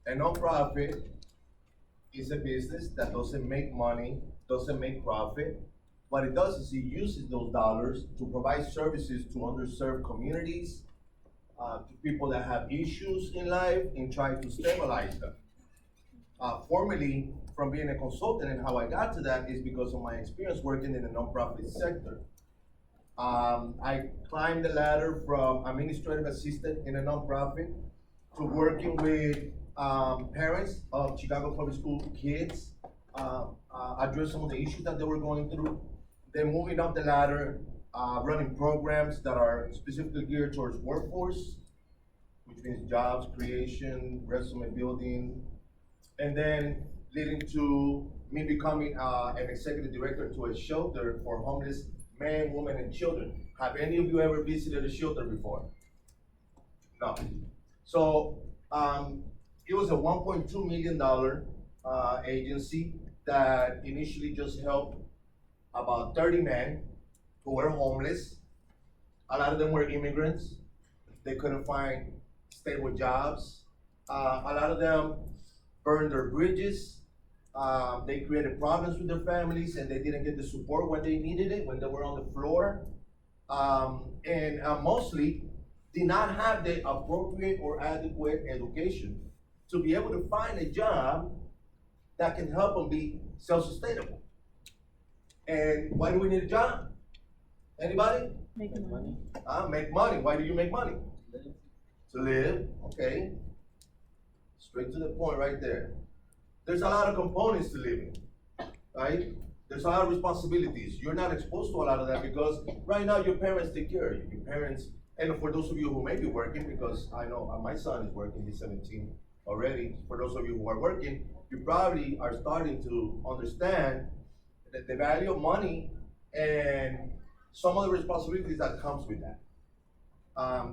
A nonprofit is a business that doesn't make money, doesn't make profit. What it does is it uses those dollars to provide services to underserved communities, to people that have issues in life, and try to stabilize them. Formerly, from being a consultant, and how I got to that is because of my experience working in the nonprofit sector. I climbed the ladder from administrative assistant in a nonprofit to working with parents of Chicago public school kids, address some of the issues that they were going through. Then moving up the ladder, running programs that are specifically geared towards workforce, which means jobs creation, resume building, and then leading to me becoming an executive director to a shelter for homeless men, women, and children. Have any of you ever visited a shelter before? No. So it was a $1.2 million agency that initially just helped about 30 men who were homeless. A lot of them were immigrants. They couldn't find stable jobs. A lot of them burned their bridges. They created problems with their families, and they didn't get the support when they needed it, when they were on the floor. And mostly did not have the appropriate or adequate education to be able to find a job that can help them be self-sustainable. And why do we need a job? Anybody? Make money. Make money. Why do you make money? To live. Okay. Straight to the point right there. There's a lot of components to living, right? There's a lot of responsibilities. You're not exposed to a lot of that because right now your parents take care of you. Your parents, and for those of you who may be working, because I know my son is working, he's 17 already. For those of you who are working, you probably are starting to understand that the value of money and some of the responsibilities that comes with that.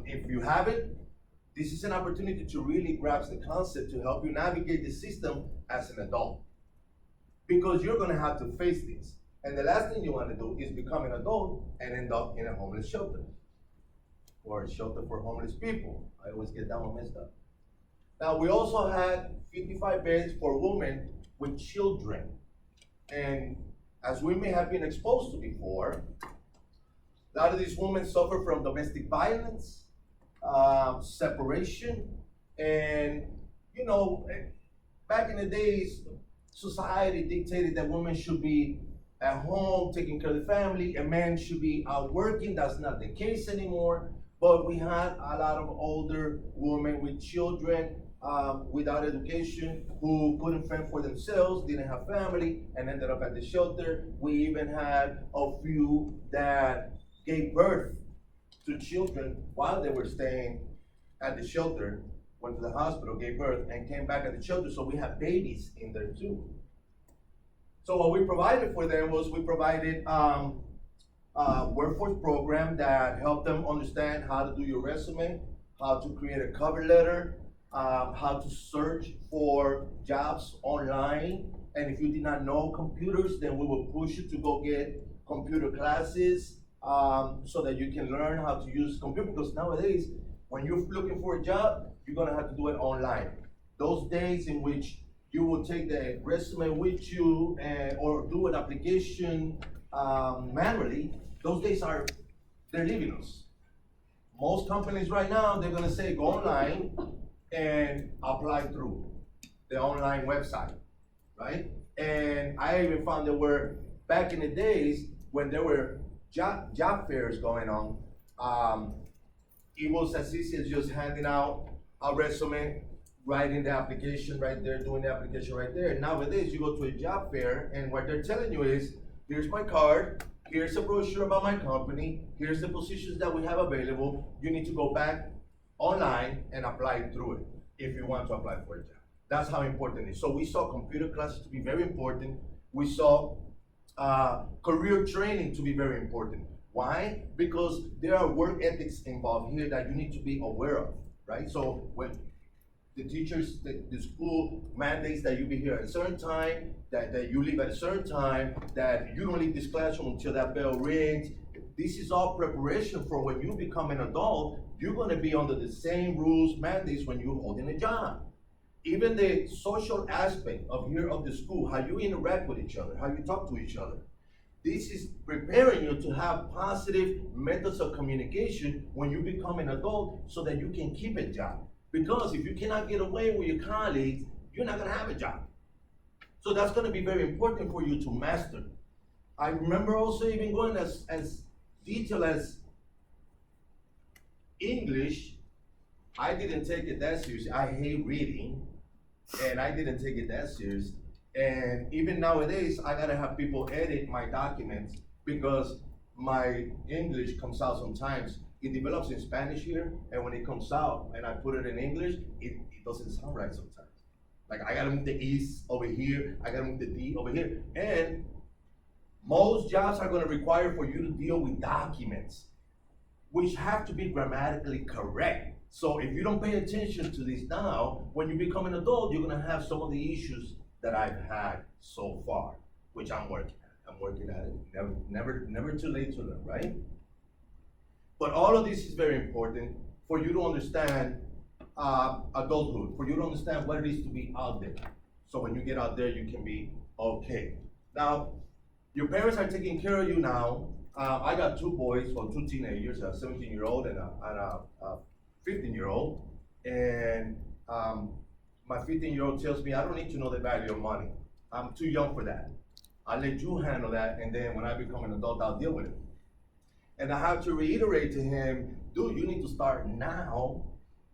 If you haven't, this is an opportunity to really grasp the concept to help you navigate the system as an adult. Because you're gonna have to face this. And the last thing you wanna do is become an adult and end up in a homeless shelter. Or a shelter for homeless people. I always get that one messed up. Now, we also had 55 beds for women with children. And as we may have been exposed to before, a lot of these women suffer from domestic violence, separation, and back in the days, society dictated that women should be at home taking care of the family, and men should be out working. That's not the case anymore. But we had a lot of older women with children without education who couldn't fend for themselves, didn't have family, and ended up at the shelter. We even had a few that gave birth to children while they were staying at the shelter, went to the hospital, gave birth, and came back at the shelter. So we have babies in there too. So what we provided for them was we provided a workforce program that helped them understand how to do your resume, how to create a cover letter, how to search for jobs online. And if you did not know computers, then we will push you to go get computer classes so that you can learn how to use computer. Because nowadays, when you're looking for a job, you're gonna have to do it online. Those days in which you will take the resume with you or do an application manually, those days they're leaving us. Most companies right now, they're gonna say go online and apply through the online website, right? And I even found there were, back in the days when there were job fairs going on, it was as easy as just handing out a resume, writing the application right there, doing the application right there. Nowadays, you go to a job fair, and what they're telling you is, here's my card, here's a brochure about my company, here's the positions that we have available. You need to go back online and apply through it if you want to apply for a job. That's how important it is. So we saw computer classes to be very important. We saw career training to be very important. Why? Because there are work ethics involved here that you need to be aware of, right? So when the teachers, the school mandates that you be here at a certain time, that you leave at a certain time, that you don't leave this classroom until that bell rings. This is all preparation for when you become an adult. You're gonna be under the same rules, mandates when you're holding a job. even the social aspect of here of the school, how you interact with each other, how you talk to each other. This is preparing you to have positive methods of communication when you become an adult so that you can keep a job. Because if you cannot get away with your colleagues, you're not gonna have a job. So that's gonna be very important for you to master. I remember also even going as detailed as English. I didn't take it that seriously. I hate reading, and I didn't take it that serious. And even nowadays, I gotta have people edit my documents because my English comes out sometimes. It develops in Spanish here, and when it comes out and I put it in English, it doesn't sound right sometimes. Like I gotta move the E's over here, I gotta move the D over here. And most jobs are gonna require for you to deal with documents, which have to be grammatically correct. So if you don't pay attention to this now, when you become an adult, you're gonna have some of the issues that I've had so far, which I'm working at. I'm working at it. Never too late to learn, right? But all of this is very important for you to understand adulthood, for you to understand what it is to be out there. So when you get out there, you can be okay. Now, your parents are taking care of you now. I got two boys, or two teenagers, a 17-year-old and a 15-year-old. And my 15-year-old tells me, I don't need to know the value of money. I'm too young for that. I'll let you handle that, and then when I become an adult, I'll deal with it. And I have to reiterate to him, dude, you need to start now,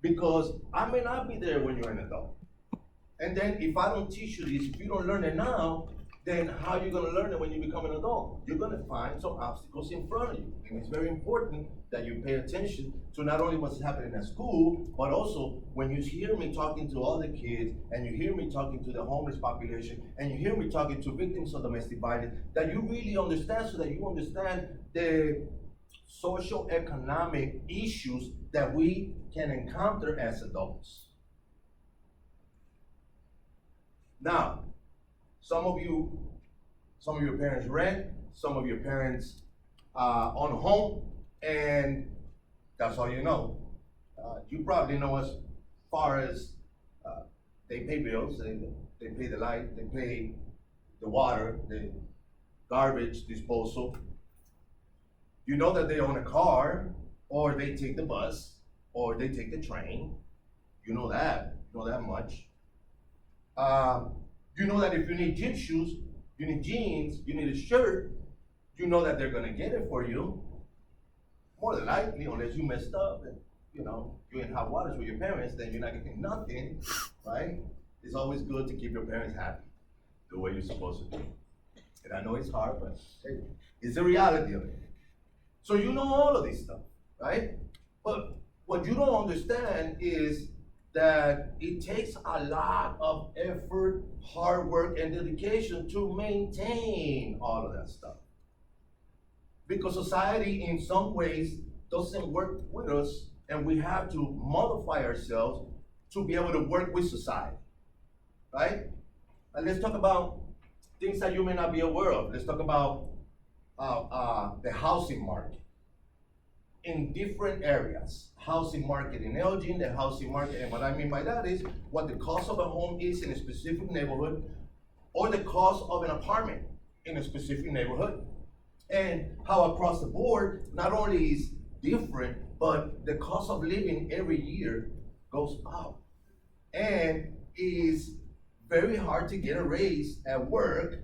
because I may not be there when you're an adult. And then if I don't teach you this, if you don't learn it now, then how are you gonna learn it when you become an adult? You're gonna find some obstacles in front of you. And it's very important that you pay attention to not only what's happening at school, but also when you hear me talking to other kids, and you hear me talking to the homeless population, and you hear me talking to victims of domestic violence, that you really understand, so that you understand the social economic issues that we can encounter as adults. Now, some of your parents rent, some of your parents own a home, and that's all you know. You probably know as far as they pay bills, they pay the light, they pay the water, the garbage disposal. You know that they own a car, or they take the bus, or they take the train. You know that much. You know that if you need gym shoes, you need jeans, you need a shirt, you know that they're gonna get it for you. More than likely, unless you messed up and you're in hot waters with your parents, then you're not getting nothing, right? It's always good to keep your parents happy the way you're supposed to do. And I know it's hard, but hey, it's the reality of it. So you know all of this stuff, right? But what you don't understand is that it takes a lot of effort, hard work, and dedication to maintain all of that stuff. Because society, in some ways, doesn't work with us, and we have to modify ourselves to be able to work with society, right? And let's talk about things that you may not be aware of. Let's talk about the housing market in different areas. Housing market in Elgin, the housing market, and what I mean by that is what the cost of a home is in a specific neighborhood, or the cost of an apartment in a specific neighborhood. And how across the board, not only is different, but the cost of living every year goes up. And it is very hard to get a raise at work,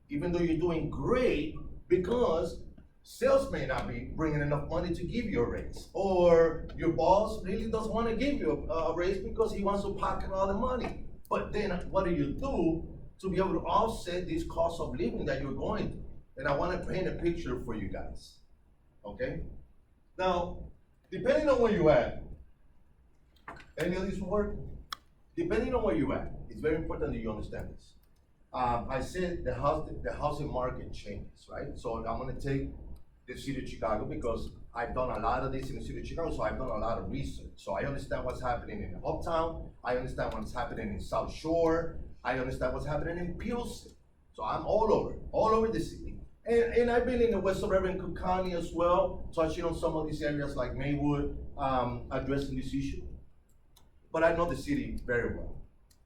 even though you're doing great, because sales may not be bringing enough money to give you a raise, or your boss really doesn't want to give you a raise because he wants to pocket all the money. But then what do you do to be able to offset this cost of living that you're going through? And I want to paint a picture for you guys, okay? Now, depending on where you're at, any of this will work? Depending on where you're at, it's very important that you understand this. I said the housing market changes, right? So I'm gonna take the city of Chicago because I've done a lot of this in the city of Chicago, so I've done a lot of research. So I understand what's happening in Uptown, I understand what's happening in South Shore, I understand what's happening in Pilsen. So I'm all over the city. And I've been in the West Suburban Cook County as well, touching on some of these areas like Maywood, addressing this issue. But I know the city very well.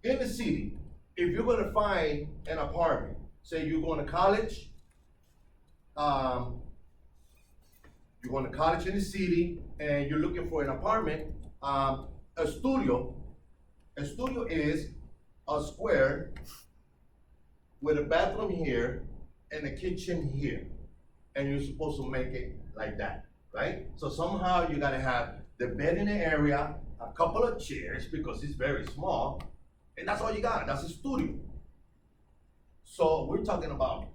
In the city, if you're gonna find an apartment, say you're going to college, um, you're going to college in the city, and you're looking for an apartment, a studio. A studio is a square with a bathroom here and a kitchen here, and you're supposed to make it like that, right? So somehow you gotta have the bed in the area, a couple of chairs because it's very small, and that's all you got. That's a studio. So we're talking about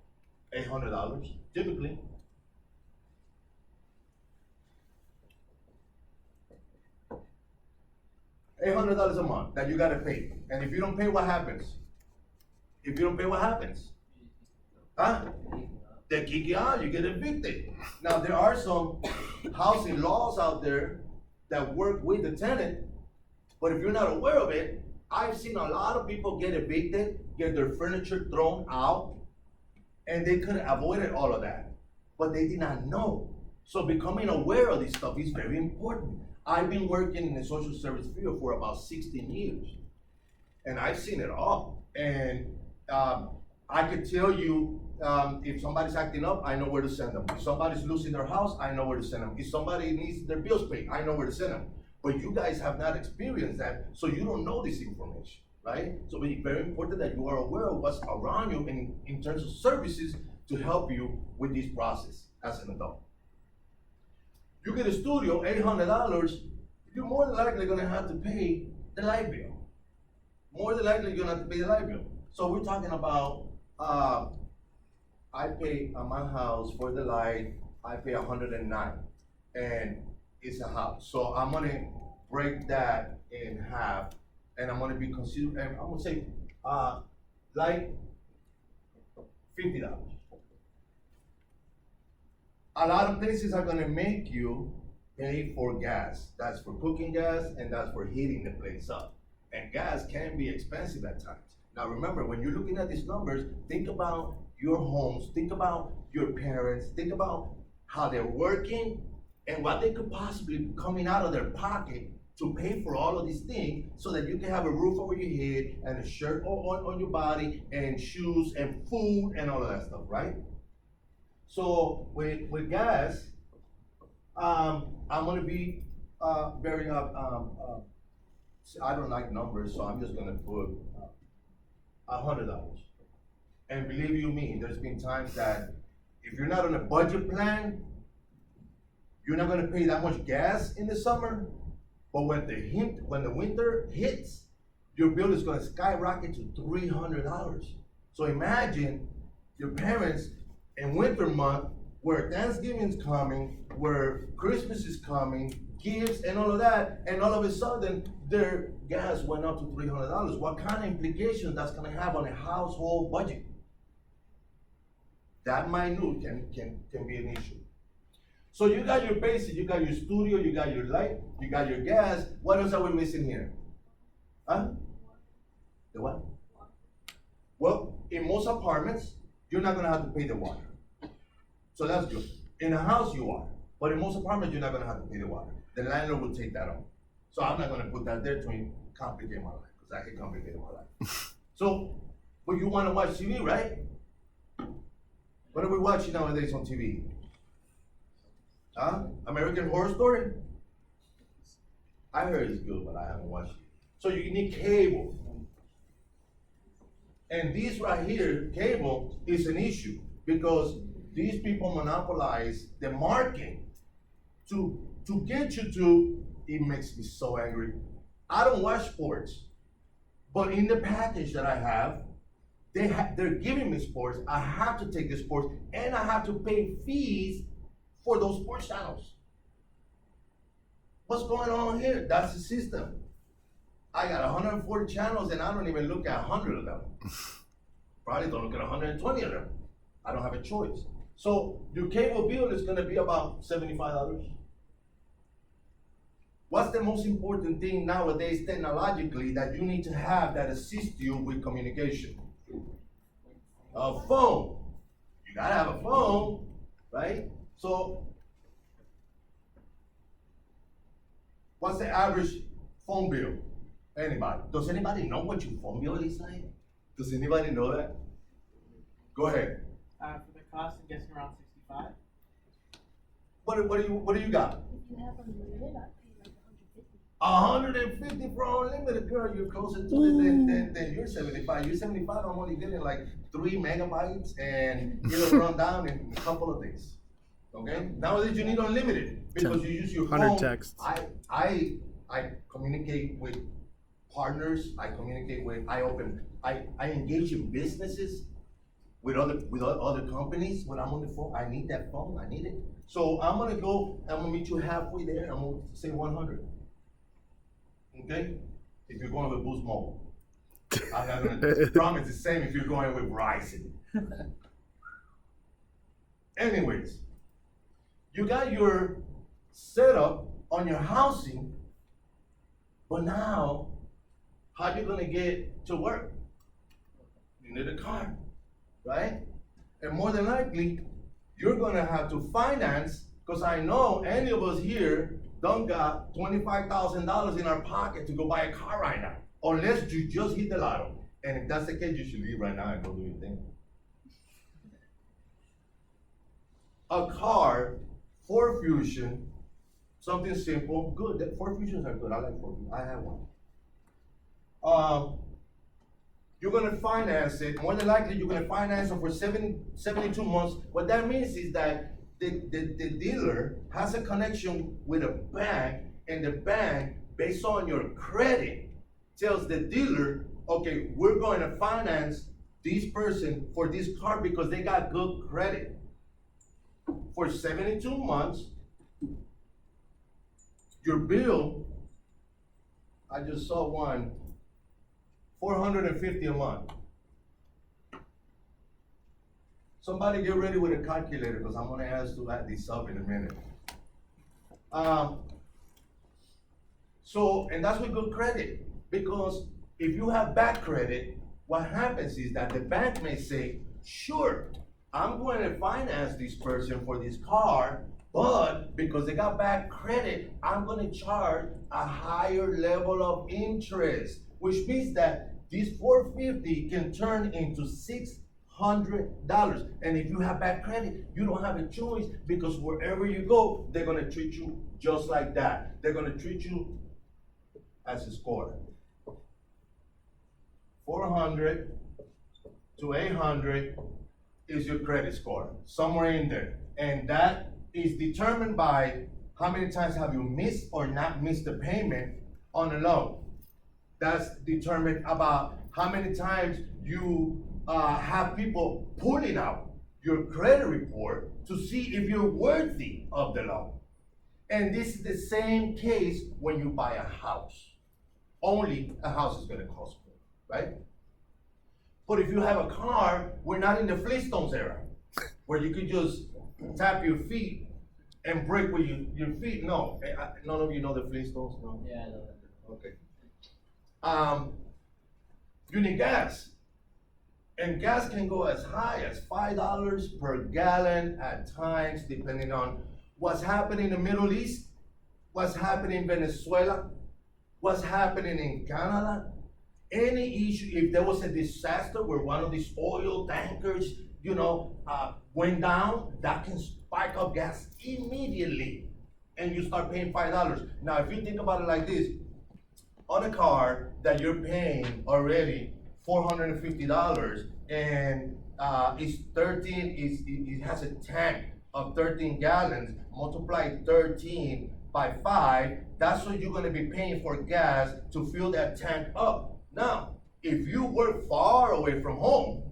$800 typically. $800 a month that you gotta pay. And if you don't pay, what happens? If you don't pay, what happens? Huh? They kick you out, you get evicted. Now, there are some housing laws out there that work with the tenant, but if you're not aware of it, I've seen a lot of people get evicted, get their furniture thrown out, and they could have avoided all of that, but they did not know. So becoming aware of this stuff is very important. I've been working in the social service field for about 16 years, and I've seen it all. And I could tell you, if somebody's acting up, I know where to send them. If somebody's losing their house, I know where to send them. If somebody needs their bills paid, I know where to send them. But you guys have not experienced that, so you don't know this information, right? So it's very important that you are aware of what's around you in terms of services to help you with this process as an adult. You get a studio, $800, you're more than likely gonna have to pay the light bill. More than likely you're gonna have to pay the light bill. So we're talking about, I pay on my house for the light, I pay 109, and it's a house. So I'm gonna break that in half, and I'm gonna be considered, and I'm gonna say, light, $50. A lot of places are gonna make you pay for gas. That's for cooking gas, and that's for heating the place up. And gas can be expensive at times. Now remember, when you're looking at these numbers, think about your homes, think about your parents, think about how they're working and what they could possibly be coming out of their pocket to pay for all of these things so that you can have a roof over your head and a shirt on your body and shoes and food and all of that stuff, right? So with gas, I'm gonna be very, I don't like numbers, so I'm just gonna put $100. And believe you me, there's been times that if you're not on a budget plan, you're not gonna pay that much gas in the summer, but when the winter hits, your bill is gonna skyrocket to $300. So imagine your parents in winter month, where Thanksgiving's coming, where Christmas is coming, gifts and all of that, and all of a sudden their gas went up to $300. What kind of implications that's gonna have on a household budget? That minute can be an issue. So you got your basic, you got your studio, you got your light, you got your gas. What else are we missing here? Huh? The what? Well, in most apartments, you're not gonna have to pay the water. So that's good. In a house you are, but in most apartments you're not gonna have to pay the water. The landlord will take that on. So I'm not gonna put that there to complicate my life, because I can complicate my life. So, but you wanna watch TV, right? What are we watching nowadays on TV? Huh? American Horror Story? I heard it's good, but I haven't watched it. So you need cable. And this right here, cable, is an issue because these people monopolize the market to get you to, it makes me so angry. I don't watch sports, but in the package that I have, they're giving me sports. I have to take the sports, and I have to pay fees for those sports channels. What's going on here? That's the system. I got 140 channels, and I don't even look at 100 of them. Probably don't look at 120 of them. I don't have a choice. So your cable bill is gonna be about $75. What's the most important thing nowadays technologically that you need to have that assists you with communication? A phone. You gotta have a phone, right? So what's the average phone bill? Anybody? Does anybody know what your phone bill is like? Does anybody know that? Go ahead. For the cost, I'm guessing around 65. What do you got? If you have unlimited, I pay like 150. 150 for unlimited, girl. You're closer to it than you're 75. You're 75. I'm only getting like 3 megabytes, and it'll run down in a couple of days. Okay. Nowadays you need unlimited because you use your phone. 100 texts. I communicate with partners. I communicate with. I engage in businesses with other companies. When I'm on the phone, I need that phone. I need it. So I'm gonna meet you halfway there. I'm gonna say 100. Okay? If you're going with Boost Mobile. I'm not gonna promise the same if you're going with Verizon. Anyways, you got your setup on your housing, but now, how you gonna get to work? You need a car, right? And more than likely, you're gonna have to finance, because I know any of us here don't got $25,000 in our pocket to go buy a car right now, unless you just hit the lotto. And if that's the case, you should leave right now and go do your thing. A car, Ford Fusion, something simple, good. Ford Fusions are good. I like Ford Fusion. I have one. You're gonna finance it. More than likely, you're gonna finance it for 72 months. What that means is that the dealer has a connection with a bank, and the bank, based on your credit, tells the dealer, okay, we're going to finance this person for this car because they got good credit. For 72 months, your bill, I just saw one, $450 a month. Somebody get ready with a calculator because I'm gonna ask to add this up in a minute. And that's with good credit, because if you have bad credit, what happens is that the bank may say, sure, I'm going to finance this person for this car, but because they got bad credit, I'm gonna charge a higher level of interest, which means that this $450 can turn into $600. And if you have bad credit, you don't have a choice, because wherever you go, they're gonna treat you just like that. They're gonna treat you as a score. 400 to 800 is your credit score, somewhere in there. And that is determined by how many times have you missed or not missed the payment on a loan. That's determined about how many times you have people pulling out your credit report to see if you're worthy of the loan. And this is the same case when you buy a house. Only a house is gonna cost more, right? But if you have a car, we're not in the Flintstones era, where you could just tap your feet and brake with your feet. No, none of you know the Flintstones, no? Yeah, I know that. Okay. You need gas. And gas can go as high as $5 per gallon at times, depending on what's happening in the Middle East, what's happening in Venezuela, what's happening in Canada. Any issue, if there was a disaster where one of these oil tankers, went down, that can spike up gas immediately, and you start paying $5. Now, if you think about it like this, on a car that you're paying already $450, and it has a tank of 13 gallons, multiply 13 by 5, that's what you're gonna be paying for gas to fill that tank up. Now, if you work far away from home,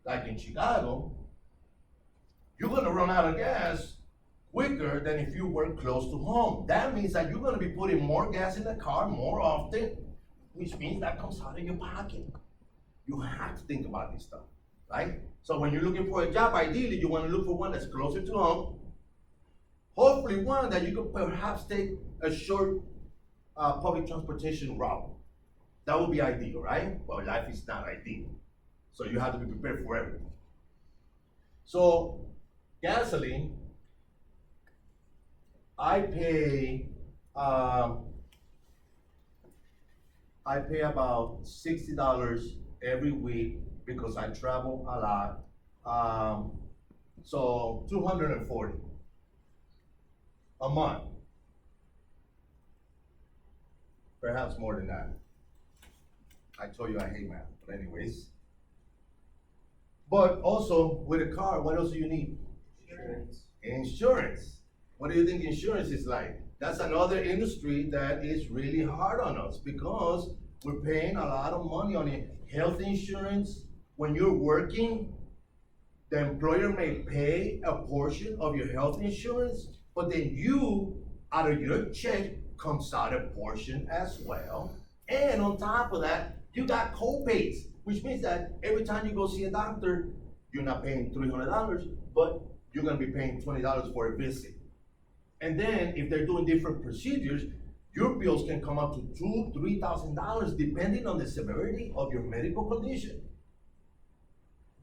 like in Chicago, you're gonna run out of gas quicker than if you work close to home. That means that you're gonna be putting more gas in the car more often, which means that comes out of your pocket. You have to think about this stuff, right? So when you're looking for a job, ideally you wanna look for one that's closer to home, hopefully one that you could perhaps take a short public transportation route. That would be ideal, right? But life is not ideal. So you have to be prepared for everything. So gasoline, I pay I pay about $60 every week because I travel a lot. So 240 a month. Perhaps more than that. I told you I hate math, but anyways. But also with a car, what else do you need? Insurance. Insurance. What do you think insurance is like? That's another industry that is really hard on us because we're paying a lot of money on it. Health insurance, when you're working, the employer may pay a portion of your health insurance, but then you, out of your check, comes out a portion as well. And on top of that, you got co-pays, which means that every time you go see a doctor, you're not paying $300, but you're gonna be paying $20 for a visit. And then if they're doing different procedures, your bills can come up to $2,000, $3,000 depending on the severity of your medical condition.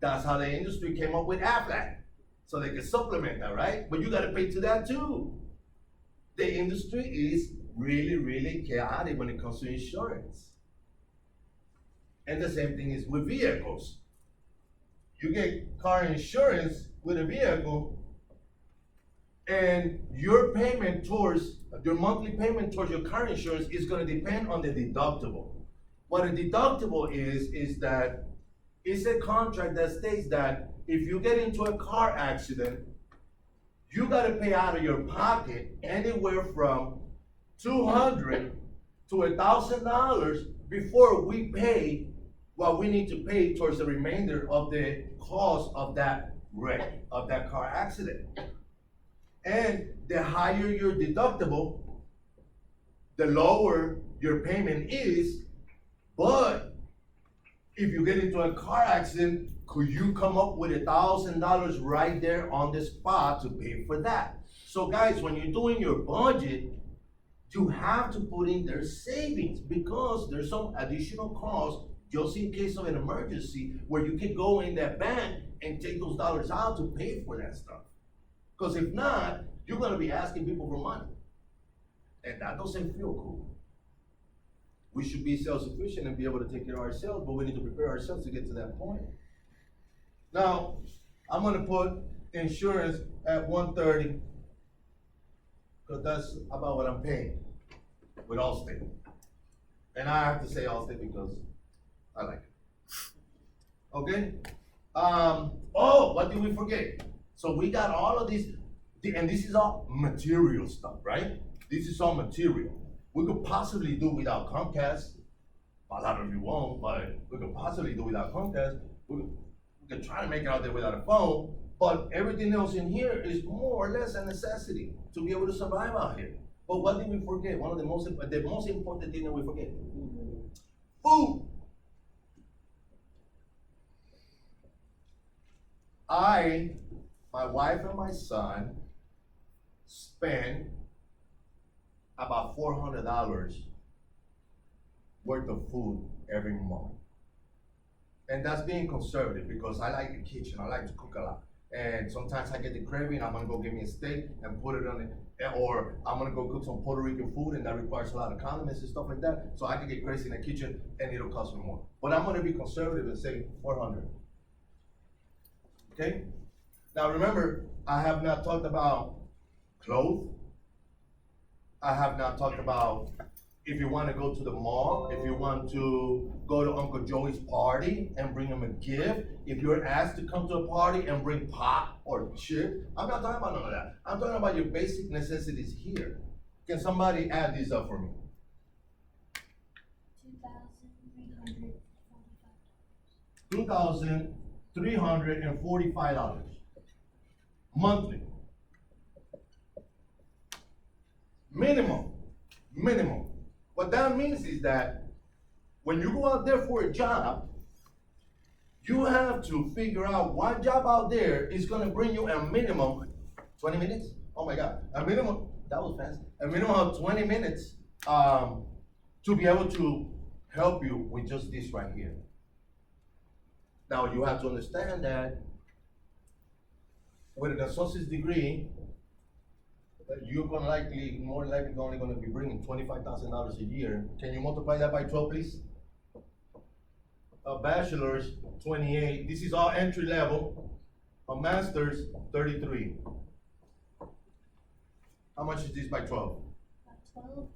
That's how the industry came up with Aflac, so they can supplement that, right? But you gotta pay to that too. The industry is really, really chaotic when it comes to insurance. And the same thing is with vehicles. You get car insurance with a vehicle, and your monthly payment towards your car insurance is gonna depend on the deductible. What a deductible is that it's a contract that states that if you get into a car accident, you gotta pay out of your pocket anywhere from $200 to $1,000 before we pay what we need to pay towards the remainder of the cost of that wreck, of that car accident. And the higher your deductible, the lower your payment is. But if you get into a car accident, could you come up with $1,000 right there on the spot to pay for that? So guys, when you're doing your budget, you have to put in their savings because there's some additional costs just in case of an emergency where you can go in that bank and take those dollars out to pay for that stuff. Because if not, you're gonna be asking people for money. And that doesn't feel cool. We should be self-sufficient and be able to take care of ourselves, but we need to prepare ourselves to get to that point. Now, I'm gonna put insurance at 130, because that's about what I'm paying with Allstate. And I have to say Allstate because I like it. Okay? Oh, what did we forget? So we got all of these, and this is all material stuff, right? This is all material. We could possibly do without Comcast. A lot of you won't, but we could possibly do without Comcast. We could try to make it out there without a phone, but everything else in here is more or less a necessity to be able to survive out here. But what did we forget? One of the most important thing that we forget. Food. My wife and my son spend about $400 worth of food every month. And that's being conservative because I like the kitchen, I like to cook a lot. And sometimes I get the craving, I'm gonna go get me a steak and put it on it, or I'm gonna go cook some Puerto Rican food and that requires a lot of condiments and stuff like that. So I can get crazy in the kitchen and it'll cost me more. But I'm gonna be conservative and say 400. Okay? Now remember, I have not talked about clothes. I have not talked about if you want to go to the mall, if you want to go to Uncle Joey's party and bring him a gift, if you're asked to come to a party and bring pop or chip. I'm not talking about none of that. I'm talking about your basic necessities here. Can somebody add these up for me? $2,345 monthly. Minimum. What that means is that when you go out there for a job, you have to figure out what job out there is gonna bring you a minimum 20 minutes? Oh my God, a minimum, that was fast. A minimum of 20 minutes to be able to help you with just this right here. Now you have to understand that with an associate's degree, you're gonna more likely only gonna be bringing $25,000 a year. Can you multiply that by 12, please? A bachelor's, 28. This is all entry level. A master's, 33. How much is this by 12? By 12,